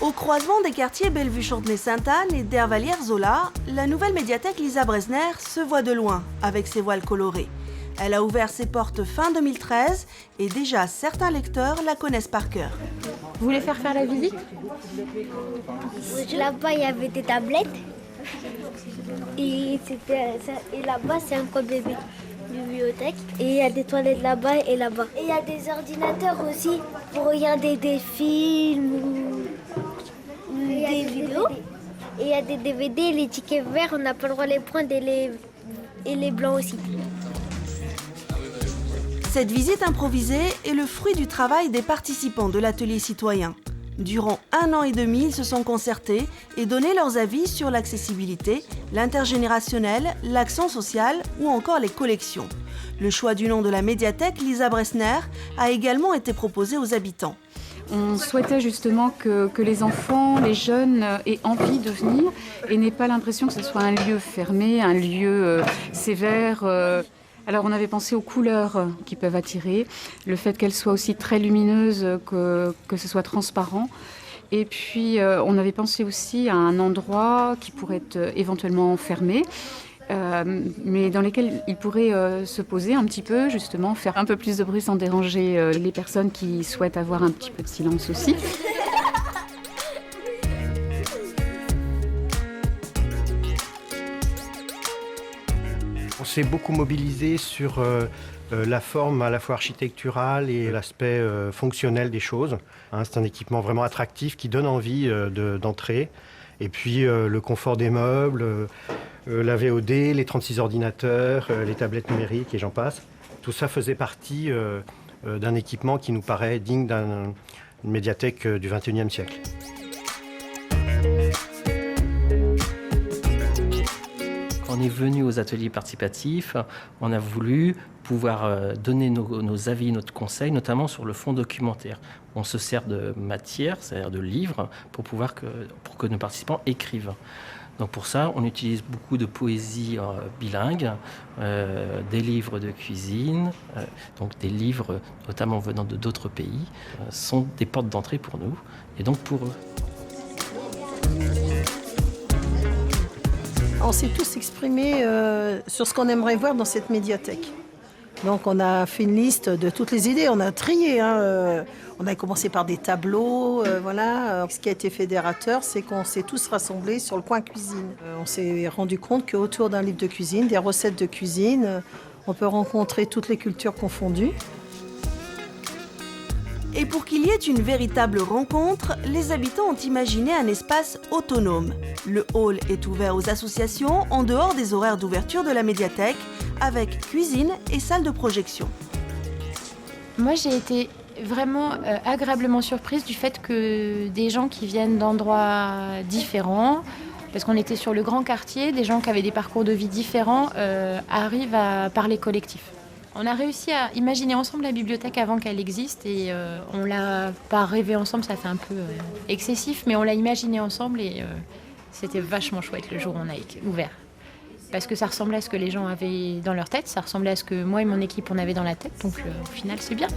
Au croisement des quartiers Bellevue-Chaudenay-Sainte-Anne et d'Hervallières-Zola, la nouvelle médiathèque Lisa Bresner se voit de loin avec ses voiles colorées. Elle a ouvert ses portes fin 2013 et déjà certains lecteurs la connaissent par cœur. Vous voulez faire la visite? Là-bas, il y avait des tablettes. Et là-bas, c'est un coin bébé bibliothèque. Et il y a des toilettes là-bas et là-bas. Et il y a des ordinateurs aussi pour regarder des films ou des vidéos. Et il y a des DVD, les tickets verts, on n'a pas le droit de les prendre et les blancs aussi. Cette visite improvisée est le fruit du travail des participants de l'atelier citoyen. Durant 1 an et demi, ils se sont concertés et donné leurs avis sur l'accessibilité, l'intergénérationnel, l'accent social ou encore les collections. Le choix du nom de la médiathèque Lisa Bresner a également été proposé aux habitants. On souhaitait justement que les enfants, les jeunes aient envie de venir et n'aient pas l'impression que ce soit un lieu fermé, un lieu sévère. Alors on avait pensé aux couleurs qui peuvent attirer, le fait qu'elles soient aussi très lumineuses, que ce soit transparent. Et puis on avait pensé aussi à un endroit qui pourrait être éventuellement fermé, mais dans lequel ils pourraient se poser un petit peu, justement, faire un peu plus de bruit sans déranger les personnes qui souhaitent avoir un petit peu de silence aussi. On s'est beaucoup mobilisé sur la forme à la fois architecturale et l'aspect fonctionnel des choses. C'est un équipement vraiment attractif qui donne envie d'entrer. Et puis le confort des meubles, la VOD, les 36 ordinateurs, les tablettes numériques et j'en passe. Tout ça faisait partie d'un équipement qui nous paraît digne d'une médiathèque du XXIe siècle. On est venu aux ateliers participatifs, on a voulu pouvoir donner nos avis, notre conseil, notamment sur le fond documentaire. On se sert de matière, c'est-à-dire de livres, pour que nos participants écrivent. Donc pour ça, on utilise beaucoup de poésie bilingue, des livres de cuisine, donc des livres notamment venant d'autres pays, sont des portes d'entrée pour nous et donc pour eux. On s'est tous exprimés sur ce qu'on aimerait voir dans cette médiathèque. Donc on a fait une liste de toutes les idées, on a trié. On a commencé par des tableaux, voilà. Ce qui a été fédérateur, c'est qu'on s'est tous rassemblés sur le coin cuisine. On s'est rendu compte qu'autour d'un livre de cuisine, des recettes de cuisine, on peut rencontrer toutes les cultures confondues. Et pour qu'il y ait une véritable rencontre, les habitants ont imaginé un espace autonome. Le hall est ouvert aux associations en dehors des horaires d'ouverture de la médiathèque, avec cuisine et salle de projection. Moi, j'ai été vraiment agréablement surprise du fait que des gens qui viennent d'endroits différents, parce qu'on était sur le grand quartier, des gens qui avaient des parcours de vie différents, arrivent à parler collectif. On a réussi à imaginer ensemble la bibliothèque avant qu'elle existe et on l'a pas rêvé ensemble, ça fait un peu excessif, mais on l'a imaginé ensemble et c'était vachement chouette le jour où on a ouvert. Parce que ça ressemblait à ce que les gens avaient dans leur tête, ça ressemblait à ce que moi et mon équipe on avait dans la tête, donc au final c'est bien.